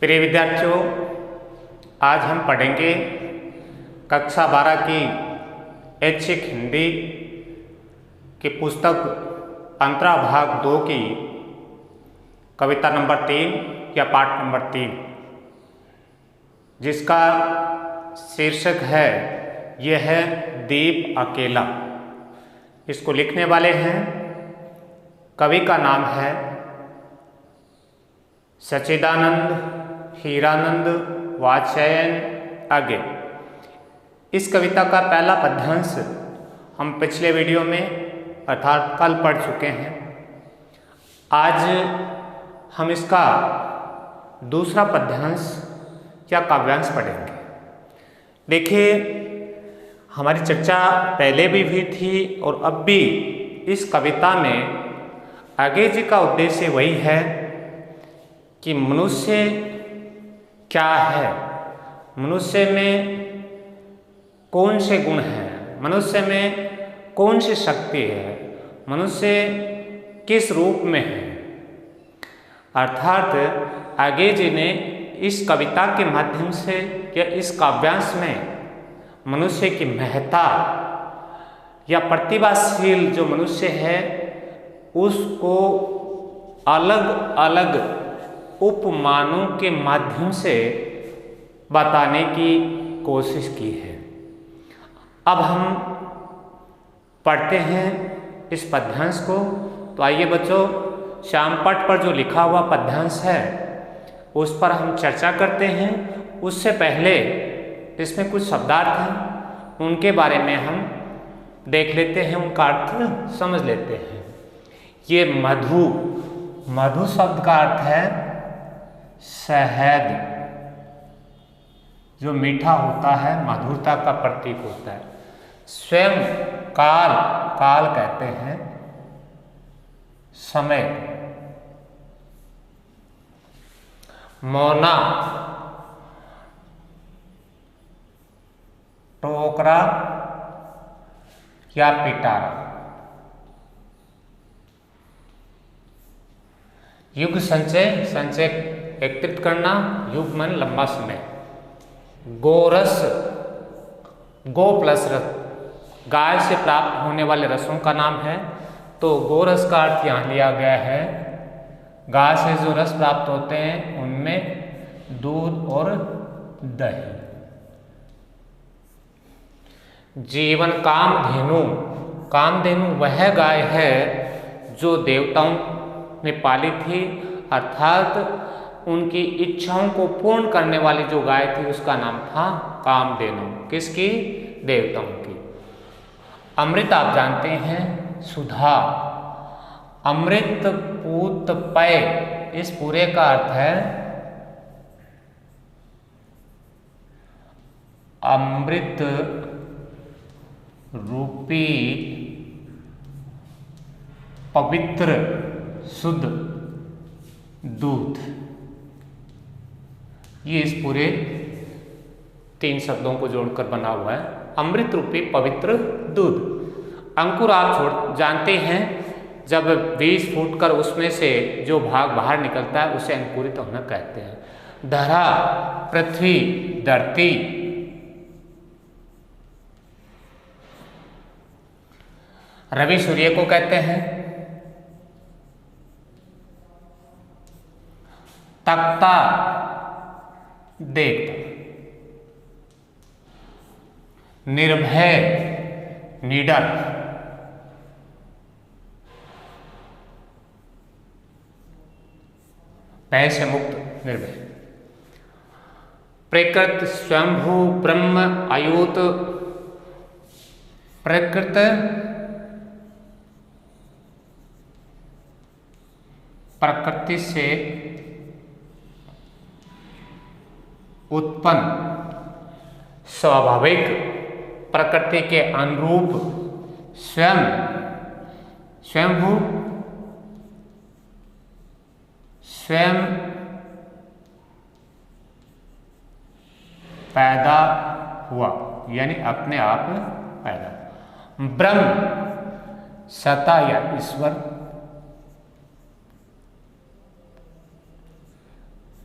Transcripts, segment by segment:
प्रिय विद्यार्थियों, आज हम पढ़ेंगे कक्षा 12 की ऐच्छिक हिंदी की पुस्तक अंतरा भाग 2 की कविता नंबर 3 या पाठ नंबर 3, जिसका शीर्षक है यह है दीप अकेला। इसको लिखने वाले हैं, कवि का नाम है सच्चिदानंद हीरानंद वात्स्यायन अज्ञ। इस कविता का पहला पद्यांश हम पिछले वीडियो में अर्थात कल पढ़ चुके हैं। आज हम इसका दूसरा पद्यांश या काव्यांश पढ़ेंगे। देखिए, हमारी चर्चा पहले भी हुई थी और अब भी इस कविता में अज्ञ जी का उद्देश्य वही है कि मनुष्य क्या है, मनुष्य में कौन से गुण हैं, मनुष्य में कौन सी शक्ति है, मनुष्य किस रूप में है। अर्थात अज्ञ जी ने इस कविता के माध्यम से या इस काव्यांश में मनुष्य की महत्ता या प्रतिभाशील जो मनुष्य है उसको अलग अलग उपमानों के माध्यम से बताने की कोशिश की है। अब हम पढ़ते हैं इस पद्यांश को। तो आइए बच्चों, श्यामपट्ट पर जो लिखा हुआ पद्यांश है उस पर हम चर्चा करते हैं। उससे पहले इसमें कुछ शब्दार्थ हैं, उनके बारे में हम देख लेते हैं, उनका अर्थ समझ लेते हैं। ये मधु, मधु शब्द का अर्थ है शहद, जो मीठा होता है, मधुरता का प्रतीक होता है। स्वयं काल, काल कहते हैं समय। मौना, टोकरा या पिटारा। युग संचय, संचय एकत्रित करना, युग मन लंबा समय। गोरस, गो प्लस रस, गाय से प्राप्त होने वाले रसों का नाम है। तो गोरस का अर्थ यहाँ लिया गया है गाय से जो रस प्राप्त होते हैं उनमें दूध और दही। जीवन कामधेनु, कामधेनु वह गाय है जो देवताओं ने पाली थी, अर्थात उनकी इच्छाओं को पूर्ण करने वाली जो गाय थी उसका नाम था कामधेनु। किसकी? देवताओं की। अमृत आप जानते हैं सुधा, अमृत पूत पय, इस पूरे का अर्थ है अमृत रूपी पवित्र शुद्ध दूध। ये इस पूरे 3 शब्दों को जोड़कर बना हुआ है, अमृत रूपी पवित्र दूध। अंकुर आप जानते हैं, जब बीज फूटकर उसमें से जो भाग बाहर निकलता है उसे अंकुरित होना कहते हैं। धरा, पृथ्वी, धरती। रवि सूर्य को कहते हैं। तख्ता, देवता। निर्भय, निडर। भय से मुक्त, निर्भय। प्रकृत, स्वयंभू, ब्रह्म, अयूत। प्रकृत प्रकृति से उत्पन्न, स्वाभाविक, प्रकृति के अनुरूप। स्वयं, स्वयंभू, स्वयं पैदा हुआ, यानी अपने आप पैदा। ब्रह्म, सत्ता या ईश्वर।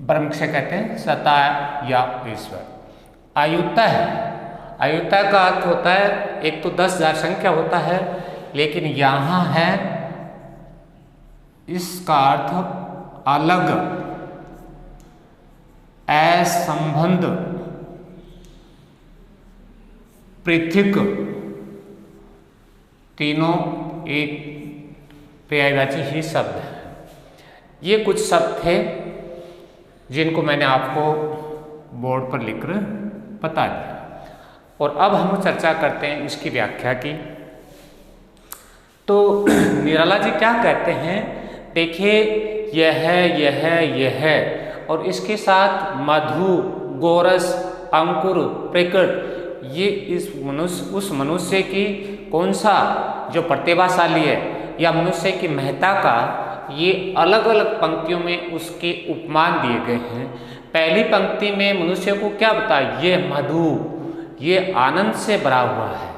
ब्रह्म से कहते हैं सत्ता या ईश्वर। अयुतः, अयुतः का अर्थ होता है, एक तो 10,000 संख्या होता है, लेकिन यहाँ है इसका अर्थ अलग, असंबंध, पृथक, तीनों एक पर्यायवाची ही शब्द है। ये कुछ शब्द थे जिनको मैंने आपको बोर्ड पर लिखकर बता दिया, और अब हम चर्चा करते हैं इसकी व्याख्या की। तो निराला जी क्या कहते हैं, देखिए यह और इसके साथ मधु, गोरस, अंकुर, प्रकट, ये उस मनुष्य की कौन सा जो प्रतिभाशाली है या मनुष्य की महत्ता का, ये अलग अलग पंक्तियों में उसके उपमान दिए गए हैं। पहली पंक्ति में मनुष्य को क्या बताया, ये मधु, ये आनंद से भरा हुआ है।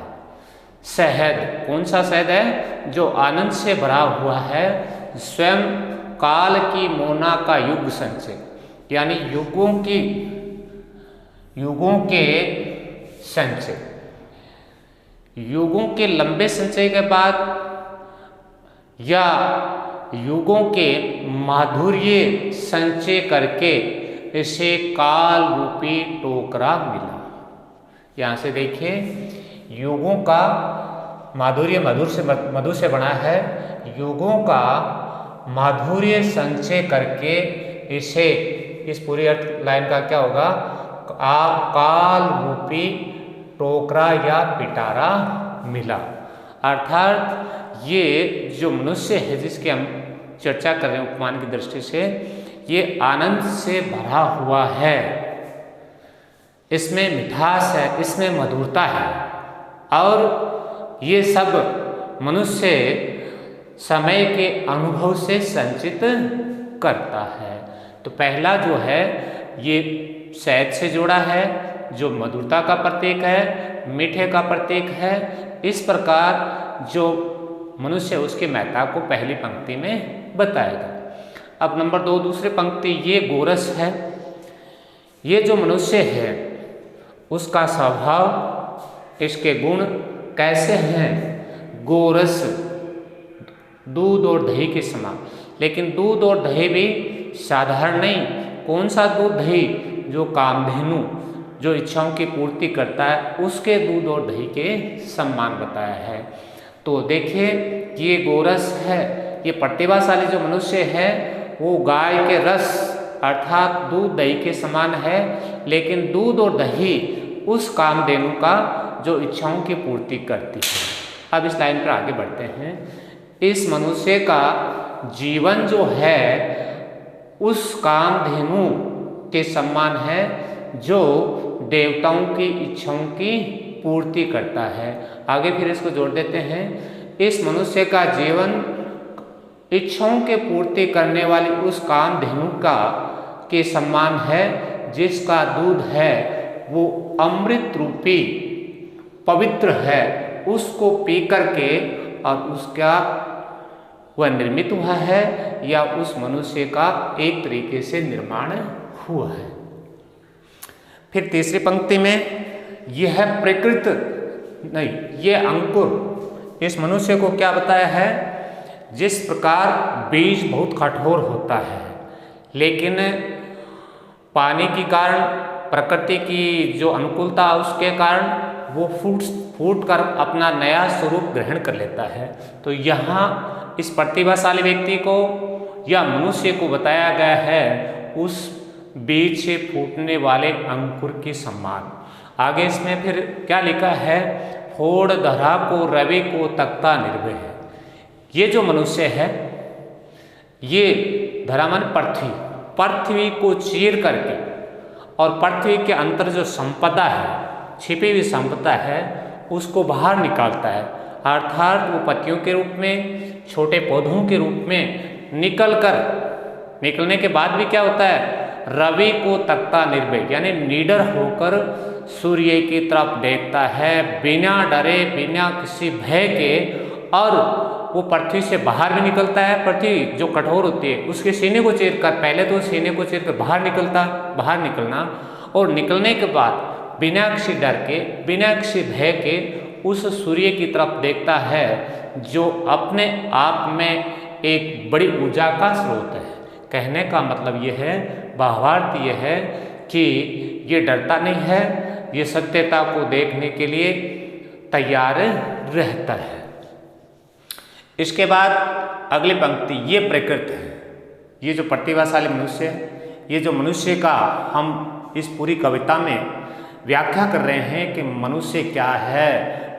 शहद, कौन सा शहद है, जो आनंद से भरा हुआ है। स्वयं काल की मोना का युग संचय, यानी युगों के संचय, युगों के लंबे संचय के बाद या युगों के माधुर्य संचय करके इसे काल रूपी टोकरा मिला। यहाँ से देखिए, युगों का माधुर्य मधु से बना है, युगों का माधुर्य संचय करके इसे, इस पूरी अर्थ लाइन का क्या होगा, काल रूपी टोकरा या पिटारा मिला। अर्थात ये जो मनुष्य है जिसकी हम चर्चा कर रहे हैं उपमान की दृष्टि से, ये आनंद से भरा हुआ है, इसमें मिठास है, इसमें मधुरता है, और ये सब मनुष्य समय के अनुभव से संचित करता है। तो पहला जो है ये शहद से जुड़ा है, जो मधुरता का प्रतीक है, मीठे का प्रतीक है। इस प्रकार जो मनुष्य उसकी महत्ता को पहली पंक्ति में बताएगा। अब नंबर 2, दूसरी पंक्ति, ये गोरस है। ये जो मनुष्य है उसका स्वभाव, इसके गुण कैसे हैं, गोरस, दूध और दही के समान। लेकिन दूध और दही भी साधारण नहीं, कौन सा दूध, दही जो कामधेनु, जो इच्छाओं की पूर्ति करता है, उसके दूध और दही के समान बताया है। तो देखिए, ये गोरस है, ये प्रतिभाशाली जो मनुष्य है वो गाय के रस अर्थात दूध दही के समान है, लेकिन दूध और दही उस कामधेनु का जो इच्छाओं की पूर्ति करती है। अब इस लाइन पर आगे बढ़ते हैं। इस मनुष्य का जीवन जो है उस कामधेनु के समान है जो देवताओं की इच्छाओं की पूर्ति करता है। आगे फिर इसको जोड़ देते हैं, इस मनुष्य का जीवन इच्छाओं के पूर्ति करने वाली उस कामधेनु का के समान है, जिसका दूध है वो अमृत रूपी पवित्र है, उसको पी करके और उसका वह निर्मित हुआ है या उस मनुष्य का एक तरीके से निर्माण हुआ है। फिर तीसरी पंक्ति में यह प्रकृत नहीं, यह अंकुर, इस मनुष्य को क्या बताया है, जिस प्रकार बीज बहुत कठोर होता है, लेकिन पानी के कारण, प्रकृति की जो अनुकूलता उसके कारण वो फूट कर अपना नया स्वरूप ग्रहण कर लेता है। तो यहाँ इस प्रतिभाशाली व्यक्ति को या मनुष्य को बताया गया है उस बीज से फूटने वाले अंकुर के समान। आगे इसमें फिर क्या लिखा है, फोड़ धरा को रवि को तख्ता निर्भय है। ये जो मनुष्य है, ये धरा मन पृथ्वी को चीर करके और पृथ्वी के अंदर जो संपदा है, छिपी हुई संपदा है, उसको बाहर निकालता है। अर्थात वो पत्तियों के रूप में, छोटे पौधों के रूप में निकलने के बाद भी क्या होता है, रवि को तख्ता निर्भय, यानी निडर होकर सूर्य की तरफ देखता है, बिना डरे, बिना किसी भय के, और वो पृथ्वी से बाहर भी निकलता है। पृथ्वी जो कठोर होती है उसके सीने को चीर कर, पहले तो सीने को चीर कर बाहर निकलना, और निकलने के बाद बिना किसी डर के, बिना किसी भय के उस सूर्य की तरफ देखता है जो अपने आप में एक बड़ी ऊर्जा का स्रोत है। कहने का मतलब ये है, भावार्थ ये है कि ये डरता नहीं है, ये सत्यता को देखने के लिए तैयार रहता है। इसके बाद अगली पंक्ति, ये प्रकृति है। ये जो प्रतिभाशाली मनुष्य है, ये जो मनुष्य का हम इस पूरी कविता में व्याख्या कर रहे हैं कि मनुष्य क्या है,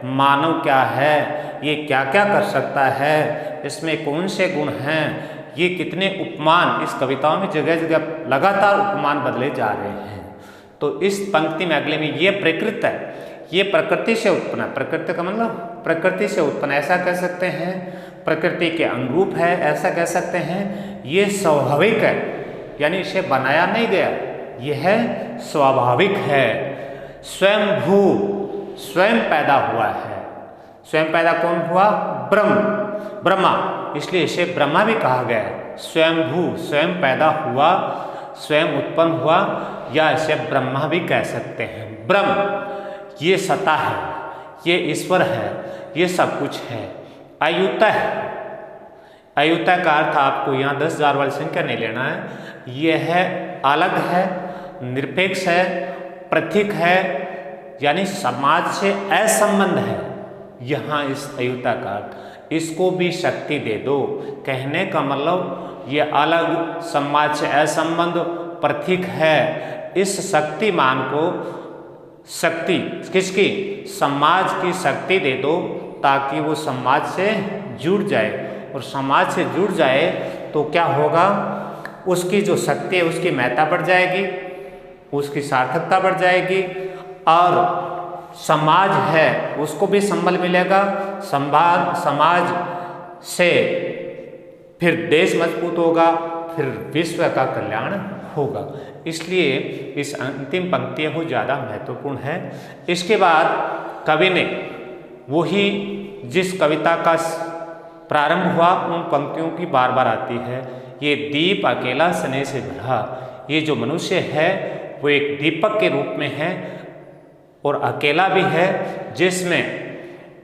मानव क्या है, ये क्या क्या कर सकता है, इसमें कौन से गुण हैं, ये कितने उपमान इस कविताओं में जगह जगह लगातार उपमान बदले जा रहे हैं। तो इस पंक्ति में अगले में ये प्रकृति है, ये प्रकृति से उत्पन्न है। प्रकृति का मतलब प्रकृति से उत्पन्न, ऐसा कह सकते हैं, प्रकृति के अनुरूप है, ऐसा कह सकते हैं। ये स्वाभाविक है, यानी इसे बनाया नहीं गया, यह स्वाभाविक है। स्वयंभू, स्वयं पैदा हुआ है। स्वयं पैदा कौन हुआ? ब्रह्मा, इसलिए इसे ब्रह्मा भी कहा गया है। स्वयंभू, स्वयं पैदा हुआ, स्वयं उत्पन्न हुआ, या इसे ब्रह्मा भी कह सकते हैं। ब्रह्म, ये सत्ता है, ये ईश्वर है, ये सब कुछ है। अयुतः, अयुतः का अर्थ आपको यहाँ 10,000 वाली संख्या नहीं लेना है। यह है अलग है, निरपेक्ष है, पृथक है, यानी समाज से असंबंध है। यहाँ इस अयुतः का अर्थ, इसको भी शक्ति दे दो। कहने का मतलब ये अलग, समाज से असंबंध, पृथक है। इस शक्तिमान को, शक्ति किसकी? समाज की शक्ति दे दो, ताकि वो समाज से जुड़ जाए। और समाज से जुड़ जाए तो क्या होगा? उसकी जो शक्ति है उसकी महत्ता बढ़ जाएगी, उसकी सार्थकता बढ़ जाएगी, और समाज है उसको भी संबल मिलेगा। समाज से फिर देश मजबूत होगा, फिर विश्व का कल्याण होगा। इसलिए इस अंतिम पंक्ति बहुत ज़्यादा महत्वपूर्ण है। इसके बाद कवि ने वही जिस कविता का प्रारंभ हुआ उन पंक्तियों की बार बार आती है। ये दीप अकेला स्नेह से भरा, ये जो मनुष्य है वो एक दीपक के रूप में है और अकेला भी है, जिसमें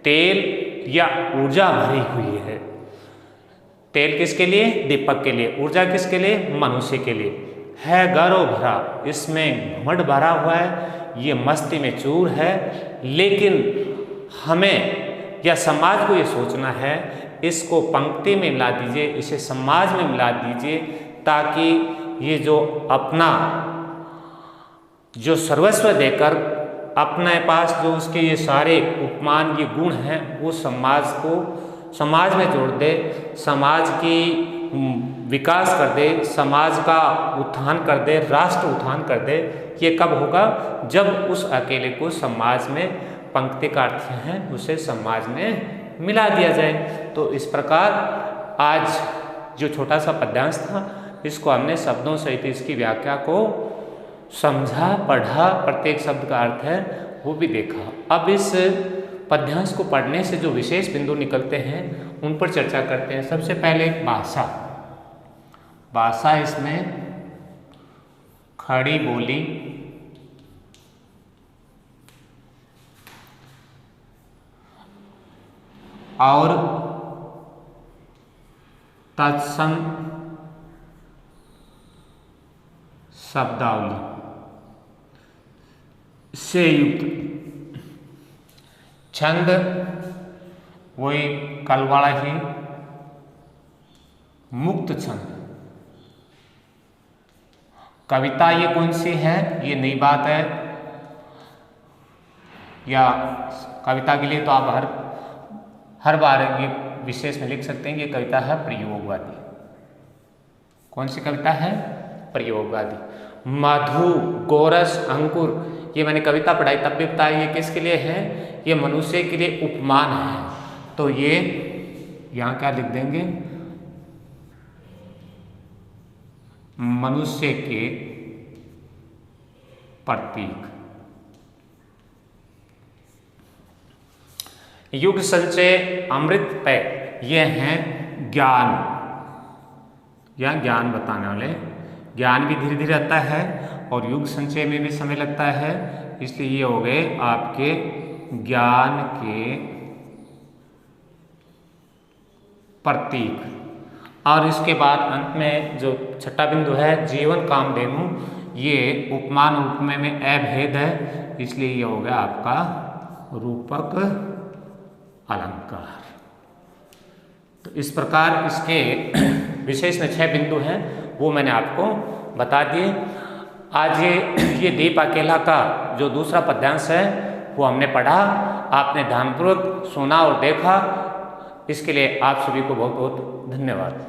तेल या ऊर्जा भरी हुई है। तेल किसके लिए? दीपक के लिए। ऊर्जा किसके लिए? मनुष्य के लिए। है गर्व भरा, इसमें घमंड भरा हुआ है, ये मस्ती में चूर है। लेकिन हमें या समाज को ये सोचना है, इसको पंक्ति में मिला दीजिए, इसे समाज में मिला दीजिए, ताकि ये जो अपना जो सर्वस्व देकर अपने पास जो उसके ये सारे उपमान, ये गुण हैं, वो समाज को, समाज में जोड़ दे, समाज की विकास कर दे, समाज का उत्थान कर दे, राष्ट्र उत्थान कर दे। ये कब होगा? जब उस अकेले को समाज में, पंक्ति का अर्थ है उसे समाज में मिला दिया जाए। तो इस प्रकार आज जो छोटा सा पद्यांश था, इसको हमने शब्दों सहित इसकी व्याख्या को समझा, पढ़ा, प्रत्येक शब्द का अर्थ है वो भी देखा। अब इस पद्यांश को पढ़ने से जो विशेष बिंदु निकलते हैं उन पर चर्चा करते हैं। सबसे पहले भाषा। भाषा इसमें खड़ी बोली, और तत्सम शब्दावली से युक्त छंद, वही कल वाला ही मुक्त छंद। कविता ये कौन सी है? ये नई बात है, या कविता के लिए तो आप हर बार ये विशेष में लिख सकते हैं कि ये कविता है प्रयोगवादी। कौन सी कविता है? प्रयोगवादी। मधु, गोरस, अंकुर, ये मैंने कविता पढ़ाई तब भी बताया, ये किसके लिए है? ये मनुष्य के लिए उपमान है। तो ये यहाँ क्या लिख देंगे? मनुष्य के प्रतीक। युग संचय अमृत पै, ये हैं ज्ञान या ज्ञान बताने वाले। ज्ञान भी धीरे धीरे आता है और युग संचय में भी समय लगता है, इसलिए ये हो गए आपके ज्ञान के प्रतीक। और इसके बाद अंत में जो छठा बिंदु है जीवन कामधेनु, ये उपमान उपमेय में अभेद है, इसलिए ये हो गया आपका रूपक अलंकार। तो इस प्रकार इसके विशेष में 6 बिंदु हैं, वो मैंने आपको बता दिए। आज ये दीप अकेला का जो दूसरा पद्यांश है वो हमने पढ़ा, आपने ध्यानपूर्वक सुना और देखा, इसके लिए आप सभी को बहुत बहुत धन्यवाद।